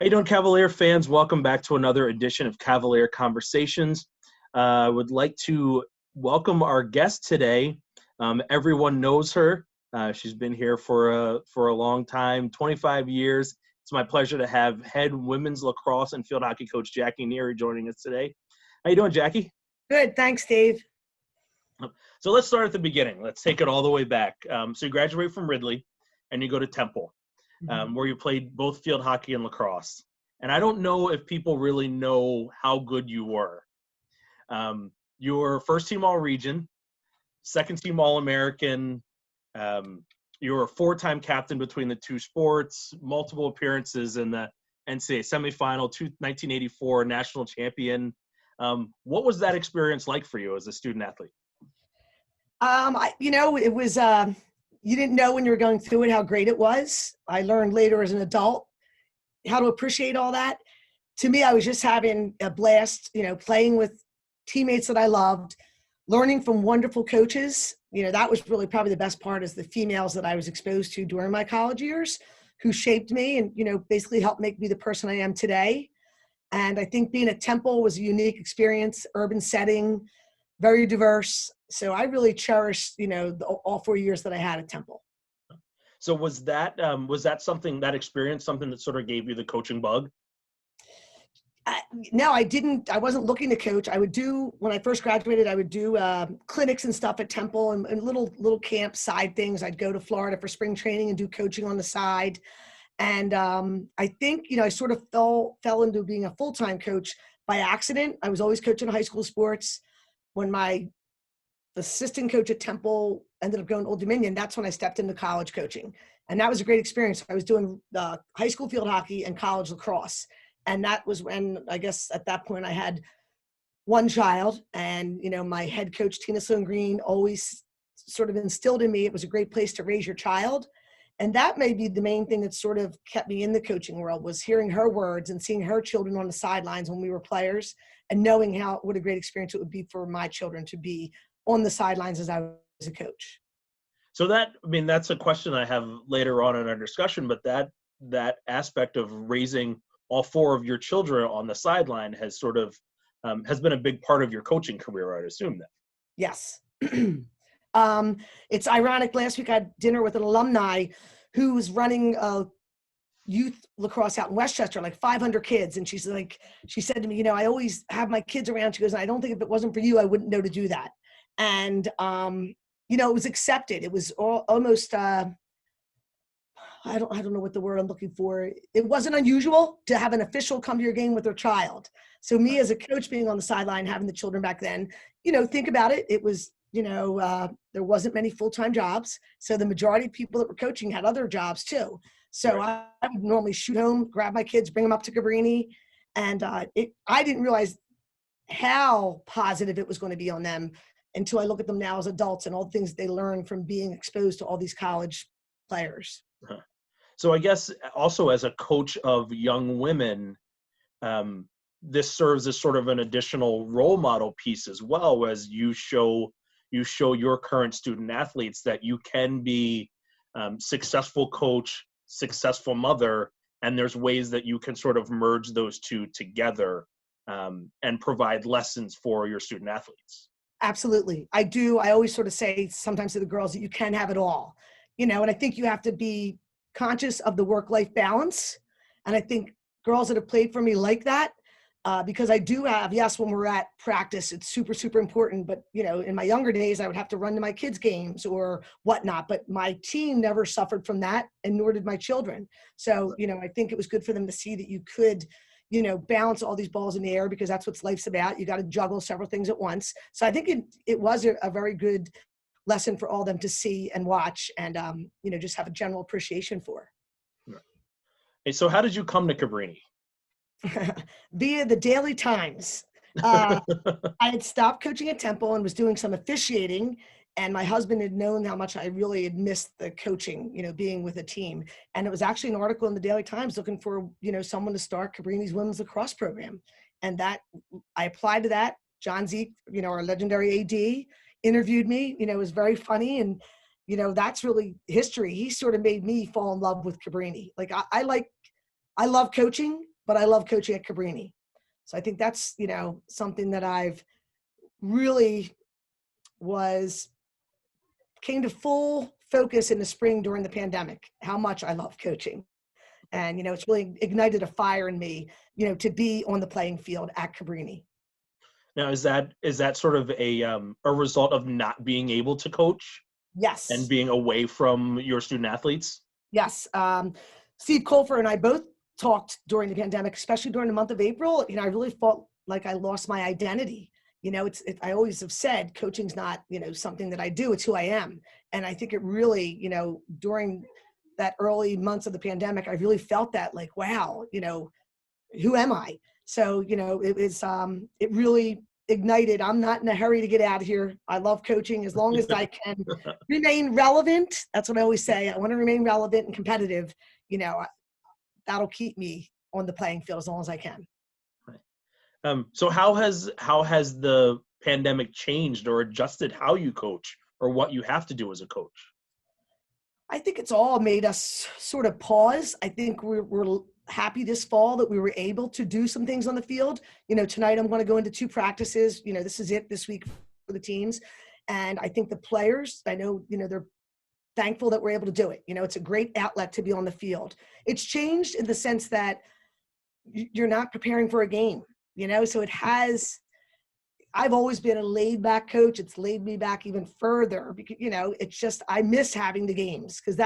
How you doing, Cavalier fans? Welcome back to another edition of Cavalier Conversations. I would like to welcome our guest today. Everyone knows her. She's been here for a long time, 25 years. It's my pleasure to have head women's lacrosse and field hockey coach Jackie Neary joining us today. How you doing, Jackie? Good, thanks, Dave. So let's start at the beginning. Let's take it all the way back. So you graduate from Ridley, and you go to Temple, where you played both field hockey and lacrosse. And I don't know if people really know how good you were. You were first team All-Region, second team All-American. You were a four-time captain between the two sports, multiple appearances in the NCAA semifinal, 1984 national champion. What was that experience like for you as a student athlete? It was, you didn't know when you were going through it how great it was. I learned later as an adult how to appreciate all that. To me, I was just having a blast, playing with teammates that I loved, learning from wonderful coaches. That was really probably the best part, is the females that I was exposed to during my college years who shaped me and, basically helped make me the person I am today. And I think being at Temple was a unique experience, urban setting, very diverse. So I really cherished, all 4 years that I had at Temple. So was that something, that experience, something that sort of gave you the coaching bug? No, I didn't. I wasn't looking to coach. When I first graduated, I would do clinics and stuff at Temple and little camp side things. I'd go to Florida for spring training and do coaching on the side. And I think, I sort of fell into being a full-time coach by accident. I was always coaching high school sports. When my assistant coach at Temple ended up going to Old Dominion, that's when I stepped into college coaching. And that was a great experience. I was doing high school field hockey and college lacrosse. And that was when, I guess at that point, I had one child. And, my head coach, Tina Sloan Green, always sort of instilled in me it was a great place to raise your child. And that may be the main thing that sort of kept me in the coaching world, was hearing her words and seeing her children on the sidelines when we were players, and knowing what a great experience it would be for my children to be on the sidelines as I was a coach. So that's a question I have later on in our discussion, but that aspect of raising all four of your children on the sideline has sort of has been a big part of your coaching career, I'd assume then. Yes. It's ironic. Last week I had dinner with an alumni who was running a youth lacrosse out in Westchester, like 500 kids. And she said to me, I always have my kids around. She goes, I don't think if it wasn't for you, I wouldn't know to do that. And, it was accepted. It was almost, I don't know what the word I'm looking for. It wasn't unusual to have an official come to your game with their child. So me as a coach being on the sideline, having the children back then, think about it. It was, there wasn't many full-time jobs. So the majority of people that were coaching had other jobs too. So I would normally shoot home, grab my kids, bring them up to Cabrini. And I didn't realize how positive it was going to be on them until I look at them now as adults and all the things they learn from being exposed to all these college players. So I guess also as a coach of young women, this serves as sort of an additional role model piece as well, as you show your current student athletes that you can be successful coach, successful mother, and there's ways that you can sort of merge those two together and provide lessons for your student athletes. Absolutely. I do. I always sort of say sometimes to the girls that you can have it all, and I think you have to be conscious of the work-life balance. And I think girls that have played for me like that, because I do have, yes, when we're at practice, it's super, super important. But, in my younger days, I would have to run to my kids' games or whatnot. But my team never suffered from that, and nor did my children. So, I think it was good for them to see that you could, balance all these balls in the air, because that's what life's about. You got to juggle several things at once. So I think it was a very good lesson for all of them to see and watch and, just have a general appreciation for. Hey, so how did you come to Cabrini? Via the Daily Times. I had stopped coaching at Temple and was doing some officiating, and my husband had known how much I really had missed the coaching, being with a team. And it was actually an article in the Daily Times looking for, someone to start Cabrini's women's lacrosse program. And that I applied to that. John Zeke, our legendary AD, interviewed me. It was very funny. And, that's really history. He sort of made me fall in love with Cabrini. Like I love coaching. but I love coaching at Cabrini. So I think that's, something that I've really came to full focus in the spring during the pandemic, how much I love coaching. And, it's really ignited a fire in me, to be on the playing field at Cabrini. Now, is that sort of a result of not being able to coach and Yes. being away from your student athletes? Yes. Steve Colfer and I both talked during the pandemic, especially during the month of April. I really felt like I lost my identity. I always have said coaching's not, something that I do, it's who I am. And I think it really, during that early months of the pandemic, I really felt that like, wow, who am I? So, it really ignited. I'm not in a hurry to get out of here. I love coaching as long as I can remain relevant. That's what I always say. I want to remain relevant and competitive. That'll keep me on the playing field as long as I can. So how has the pandemic changed or adjusted how you coach or what you have to do as a coach? I think it's all made us sort of pause. I think we're happy this fall that we were able to do some things on the field. Tonight I'm going to go into 2 practices. This is it this week for the teams. And I think the players, I know, they're thankful that we're able to do it. It's a great outlet to be on the field. It's changed in the sense that you're not preparing for a game, so I've always been a laid back coach. It's laid me back even further because, it's just, I miss having the games because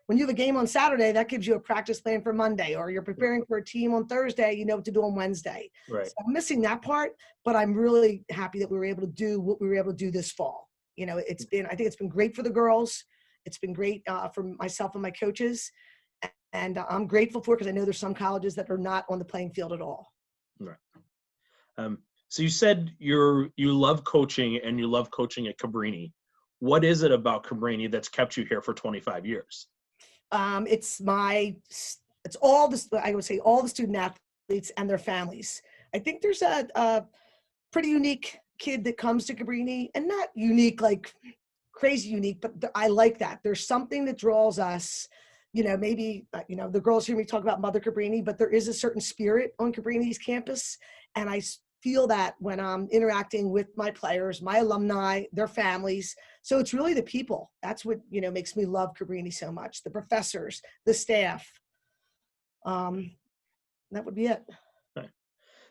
when you have a game on Saturday, that gives you a practice plan for Monday, or you're preparing for a team on Thursday, you know what to do on Wednesday. Right. So I'm missing that part, but I'm really happy that we were able to do what we were able to do this fall. I think it's been great for the girls. It's been great for myself and my coaches. And I'm grateful for it because I know there's some colleges that are not on the playing field at all. Right. So you said you love coaching and you love coaching at Cabrini. What is it about Cabrini that's kept you here for 25 years? It's all this, I would say all the student athletes and their families. I think there's a pretty unique kid that comes to Cabrini, and not unique, like crazy unique, but I like that. There's something that draws us, maybe, the girls hear me talk about Mother Cabrini, but there is a certain spirit on Cabrini's campus. And I feel that when I'm interacting with my players, my alumni, their families. So it's really the people. That's what, makes me love Cabrini so much. The professors, the staff. That would be it. Okay.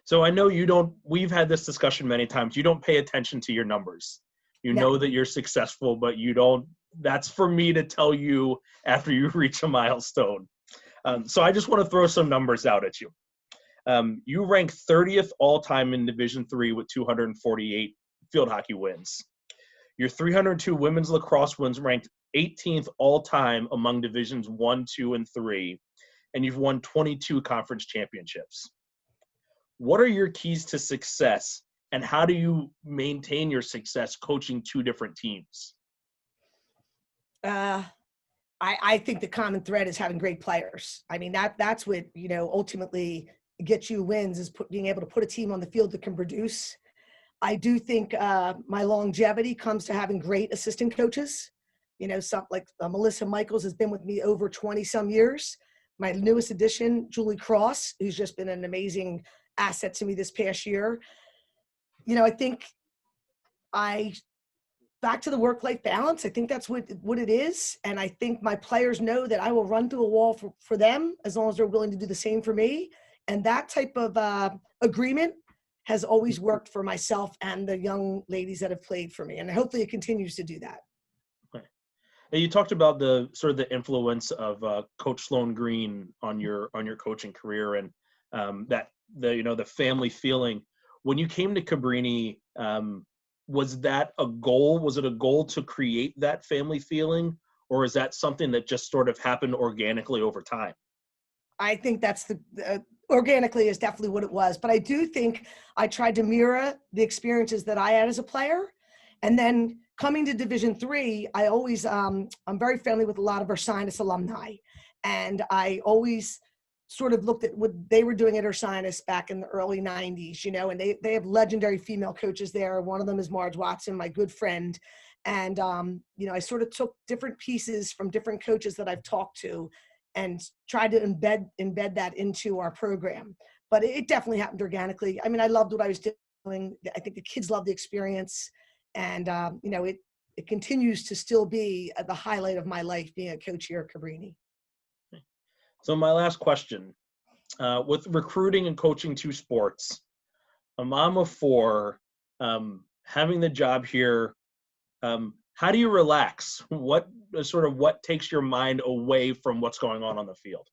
So I know we've had this discussion many times. You don't pay attention to your numbers. You know that you're successful, but you don't. That's for me to tell you after you reach a milestone. So I just want to throw some numbers out at you. You rank 30th all-time in Division III with 248 field hockey wins. Your 302 women's lacrosse wins ranked 18th all-time among Divisions 1, 2, and 3, and you've won 22 conference championships. What are your keys to success, and how do you maintain your success coaching 2 different teams? I think the common thread is having great players. I mean, that's what, ultimately gets you wins, is being able to put a team on the field that can produce. I do think my longevity comes to having great assistant coaches. Some like Melissa Michaels has been with me over 20 some years. My newest addition, Julie Cross, who's just been an amazing asset to me this past year. I think back to the work-life balance. I think that's what it is. And I think my players know that I will run through a wall for them as long as they're willing to do the same for me. And that type of agreement has always worked for myself and the young ladies that have played for me. And hopefully it continues to do that. Okay. Now you talked about the sort of the influence of Coach Sloan Green on your coaching career, and that the family feeling. When you came to Cabrini, was that a goal? Was it a goal to create that family feeling, or is that something that just sort of happened organically over time? I think that's organically is definitely what it was. But I do think I tried to mirror the experiences that I had as a player. And then coming to Division III, I always, I'm very friendly with a lot of Ursinus alumni. And I always sort of looked at what they were doing at Ursinus back in the early 90s, and they have legendary female coaches there. One of them is Marge Watson, my good friend. And, I sort of took different pieces from different coaches that I've talked to and tried to embed that into our program. but it definitely happened organically. I mean, I loved what I was doing. I think the kids loved the experience, and it continues to still be the highlight of my life being a coach here at Cabrini. So my last question, with recruiting and coaching two sports, a mom of four, having the job here, how do you relax? What takes your mind away from what's going on the field?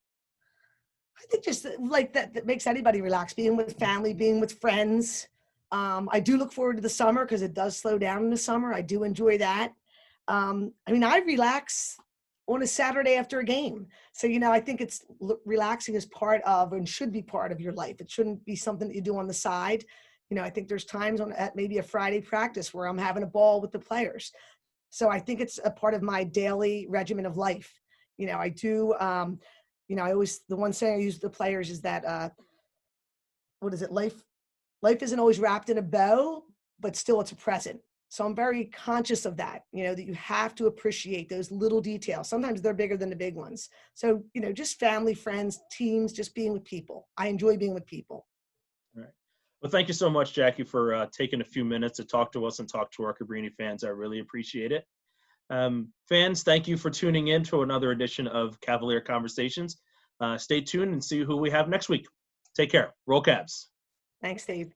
I think just like that makes anybody relax, being with family, being with friends. I do look forward to the summer because it does slow down in the summer. I do enjoy that. I mean, I relax on a Saturday after a game. So, I think relaxing is part of and should be part of your life. It shouldn't be something that you do on the side. I think there's times at maybe a Friday practice where I'm having a ball with the players. So I think it's a part of my daily regimen of life. I do, I always, the one saying I use with the players is that, what is it? Life isn't always wrapped in a bow, but still it's a present. So I'm very conscious of that, that you have to appreciate those little details. Sometimes they're bigger than the big ones. So, just family, friends, teams, just being with people. I enjoy being with people. All right. Well, thank you so much, Jackie, for taking a few minutes to talk to us and talk to our Cabrini fans. I really appreciate it. Fans, thank you for tuning in to another edition of Cavalier Conversations. Stay tuned and see who we have next week. Take care. Roll Cavs. Thanks, Steve.